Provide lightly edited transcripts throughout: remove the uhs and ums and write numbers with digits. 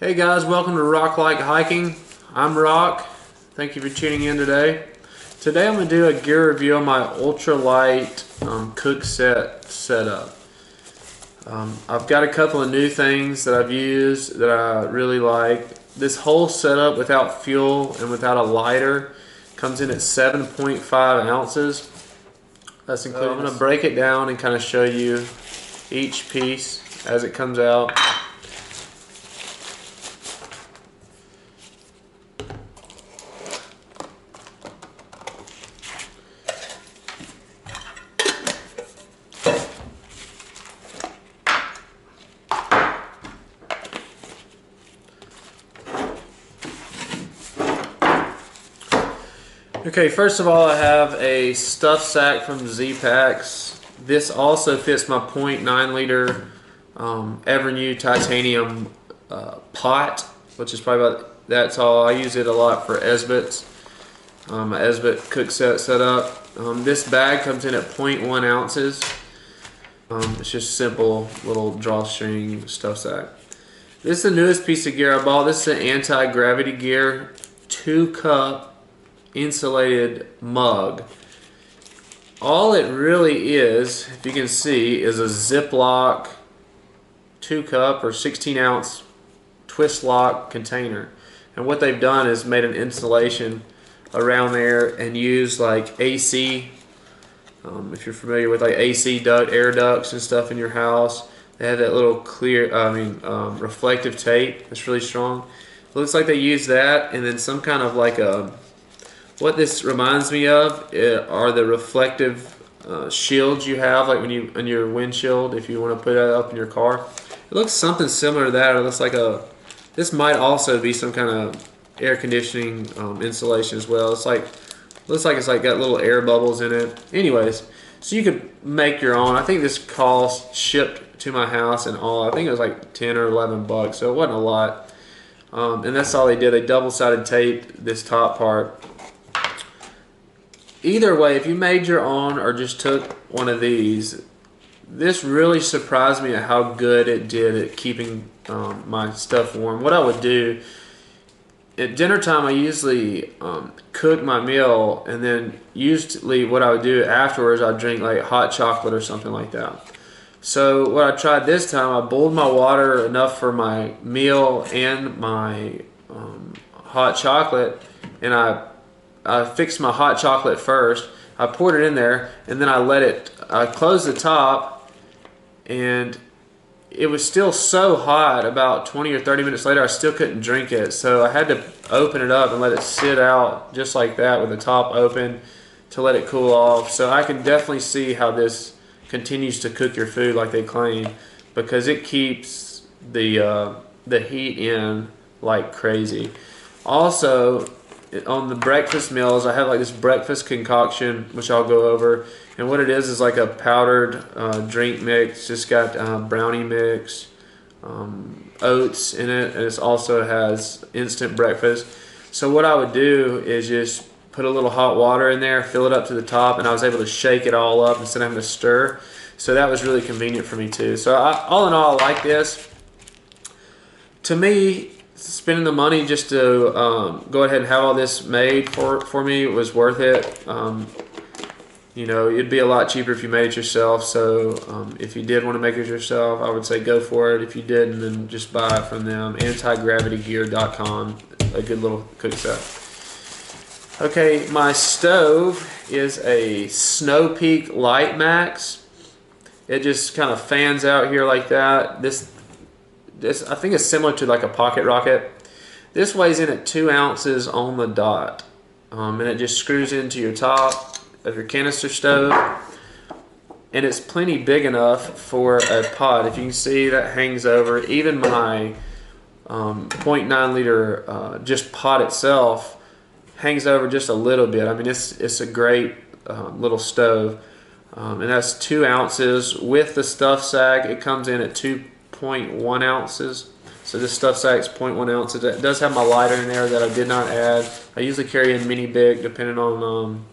Hey guys, welcome to Rock Like Hiking. I'm Rock. Thank you for tuning in today. Today I'm going to do a gear review on my Ultralight Cookset setup. I've got a couple of new things that I've used that I really like. This whole setup without fuel and without a lighter comes in at 7.5 ounces. That's included. I'm going to break it down and kind of show you each piece as it comes out. Okay, first of all, I have a stuff sack from Z-Packs. This also fits my 0.9 liter ever new titanium pot, which is probably about, that's all. I use it a lot for Esbits, my Esbit Cookset setup. This bag comes in at 0.1 ounces. It's just a simple little drawstring stuff sack. This is the newest piece of gear I bought. This is an anti-gravity gear 2-cup insulated mug. All it really is, if you can see, is a Ziploc 2-cup or 16-ounce twist lock container. And what they've done is made an insulation around there and used like AC, if you're familiar with like AC duct, air ducts and stuff in your house, they have that little clear, reflective tape that's really strong. It looks like they use that and then some kind of like a, what this reminds me of are the reflective shields you have, like when you on your windshield, if you want to put that up in your car. It looks something similar to that. It looks like a. This might also be some kind of air conditioning insulation as well. It's like looks like it's like got little air bubbles in it. Anyways, so you could make your own. I think this cost shipped to my house and all. I think it was like 10 or 11 bucks, so it wasn't a lot. And that's all they did. They double-sided taped this top part. Either way, if you made your own or just took one of these, this really surprised me at how good it did at keeping my stuff warm. What I would do, at dinner time I usually cook my meal, and then usually what I would do afterwards, I'd drink like hot chocolate or something like that. So what I tried this time, I boiled my water enough for my meal and my hot chocolate, and I fixed my hot chocolate first. I poured it in there and then I closed the top, and it was still so hot. About 20 or 30 minutes later I still couldn't drink it, so I had to open it up and let it sit out just like that with the top open to let it cool off. So I can definitely see how this continues to cook your food like they claim, because it keeps the heat in like crazy. Also, on the breakfast meals, I have like this breakfast concoction, which I'll go over. And what it is like a powdered drink mix. It's got brownie mix, oats in it, and it also has instant breakfast. So what I would do is just put a little hot water in there, fill it up to the top, and I was able to shake it all up instead of having to stir. So that was really convenient for me too. So all in all, I like this. To me, spending the money just to go ahead and have all this made for me was worth it. You know, it'd be a lot cheaper if you made it yourself. So if you did want to make it yourself, I would say go for it. If you didn't, then just buy it from them. Antigravitygear.com, a good little cook set. Okay, my stove is a Snow Peak Light Max. It just kind of fans out here like that. This I think it's similar to like a pocket rocket. This weighs in at 2 ounces on the dot, and it just screws into your top of your canister stove, and it's plenty big enough for a pot. If you can see, that hangs over. Even my 0.9 liter just pot itself hangs over just a little bit. I mean, it's a great little stove, and that's 2 ounces. With the stuff sack, it comes in at 2.1 ounces. So this stuff sack is 0.1 ounces. It does have my lighter in there that I did not add. I usually carry a mini big depending on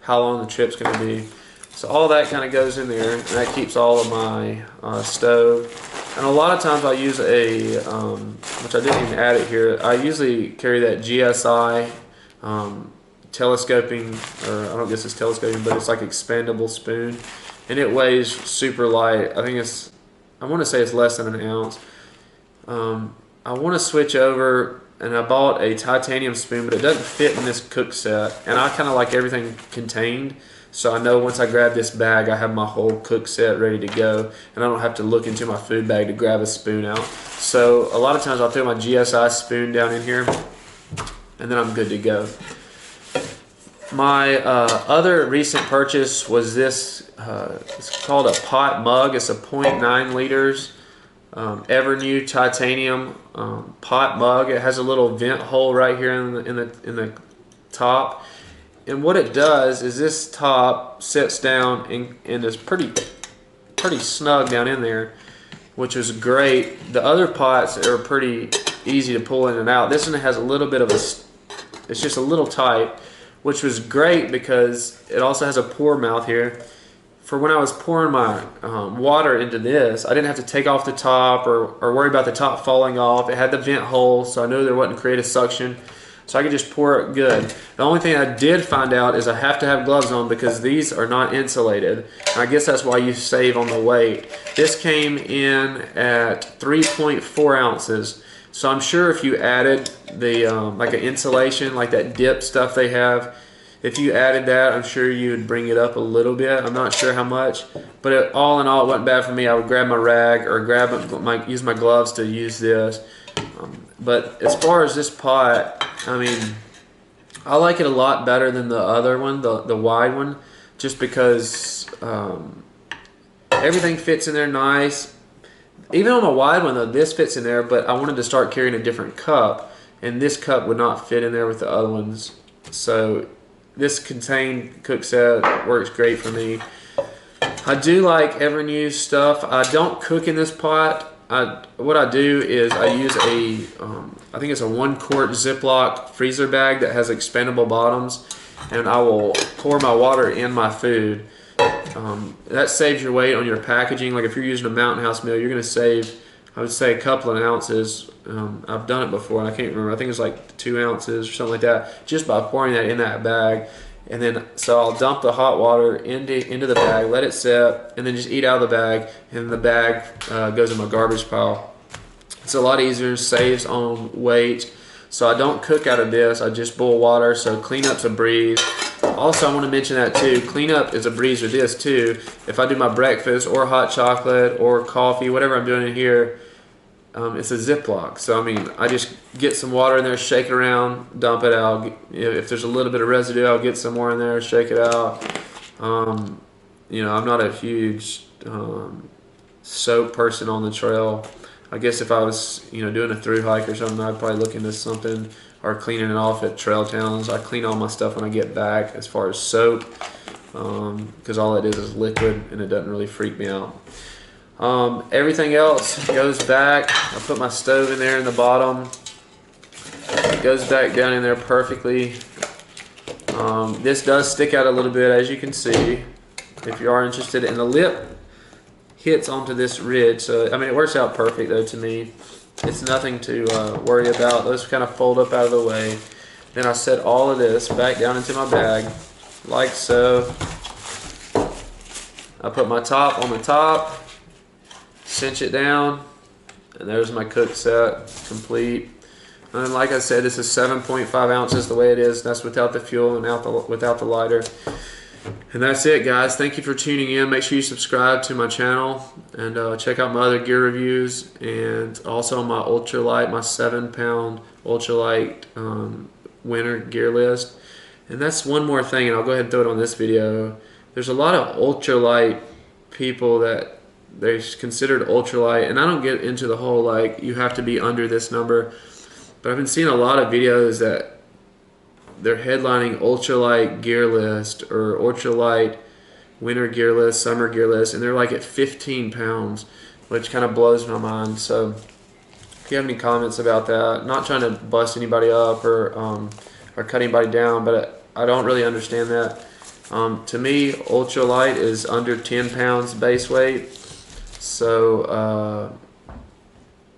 how long the trip's going to be. So all that kind of goes in there, and that keeps all of my stove And a lot of times I use a, which I didn't even add it here, I usually carry that GSI telescoping, or I don't guess it's telescoping, but it's like expandable spoon. And it weighs super light. I think it's, I want to say it's less than an ounce. I want to switch over, and I bought a titanium spoon, but it doesn't fit in this cook set. And I kind of like everything contained. So I know once I grab this bag, I have my whole cook set ready to go, and I don't have to look into my food bag to grab a spoon out. So a lot of times I'll throw my GSI spoon down in here, and then I'm good to go. My other recent purchase was this, it's called a pot mug. It's a 0.9 liters Evernew titanium pot mug. It has a little vent hole right here in the top. And what it does is this top sits down and is pretty snug down in there, which is great. The other pots are pretty easy to pull in and out. This one has a little bit of a, it's just a little tight, which was great because it also has a pour mouth here. For when I was pouring my water into this, I didn't have to take off the top or worry about the top falling off. It had the vent hole, so I knew there wasn't creative suction. So I could just pour it good. The only thing I did find out is I have to have gloves on because these are not insulated. And I guess that's why you save on the weight. This came in at 3.4 ounces. So I'm sure if you added the like an insulation, like that dip stuff they have, if you added that, I'm sure you would bring it up a little bit. I'm not sure how much, but all in all, it wasn't bad for me. I would grab my rag or use my gloves to use this. But as far as this pot, I mean, I like it a lot better than the other one, the wide one, just because everything fits in there nice. Even on the wide one though, this fits in there, but I wanted to start carrying a different cup, and this cup would not fit in there with the other ones. So this contained cook set works great for me. I do like Evernew stuff. I don't cook in this pot. What I do is I use a, I think it's a 1 quart Ziploc freezer bag that has expandable bottoms, and I will pour my water in my food. That saves your weight on your packaging. Like if you're using a Mountain House meal, you're going to save, I would say, a couple of ounces. I've done it before, and I can't remember. I think it's like 2 ounces or something like that, just by pouring that in that bag. And then, so I'll dump the hot water into the bag, let it set, and then just eat out of the bag, and the bag goes in my garbage pile. It's a lot easier, saves on weight. So I don't cook out of this, I just boil water, so cleanup's a breeze. Also, I want to mention that too, cleanup is a breeze with this too. If I do my breakfast or hot chocolate or coffee, whatever I'm doing in here, it's a Ziploc. So I mean, I just get some water in there, shake it around, dump it out. If there's a little bit of residue, I'll get some more in there, shake it out. You know, I'm not a huge soap person on the trail. I guess if I was, you know, doing a through hike or something, I'd probably look into something, or cleaning it off at trail towns. I clean all my stuff when I get back as far as soap, because all it is liquid and it doesn't really freak me out. Everything else goes back. I put my stove in there in the bottom. It goes back down in there perfectly. This does stick out a little bit, as you can see, if you are interested. And the lip hits onto this ridge, so I mean, it works out perfect though to me. It's nothing to worry about. Those kind of fold up out of the way. Then I set all of this back down into my bag, like so. I put my top on the top, cinch it down, and there's my cook set complete. And like I said, this is 7.5 ounces the way it is. That's without the fuel and without the lighter. And that's it, guys. Thank you for tuning in. Make sure you subscribe to my channel and check out my other gear reviews, and also my Ultralight, my 7-pound Ultralight winter gear list. And that's one more thing, and I'll go ahead and throw it on this video. There's a lot of ultralight people that they're considered ultralight, and I don't get into the whole like you have to be under this number, but I've been seeing a lot of videos that they're headlining ultralight gear list or ultralight winter gear list, summer gear list, and they're like at 15 pounds, which kind of blows my mind. So if you have any comments about that, not trying to bust anybody up or cut anybody down, but I don't really understand that. To me, ultralight is under 10 pounds base weight. So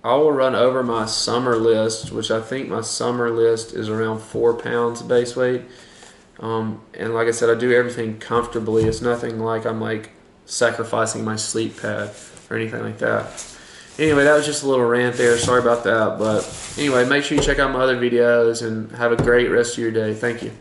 I will run over my summer list, which I think my summer list is around 4 pounds base weight. And like I said, I do everything comfortably. It's nothing like I'm like sacrificing my sleep pad or anything like that. Anyway, that was just a little rant there. Sorry about that. But anyway, make sure you check out my other videos and have a great rest of your day. Thank you.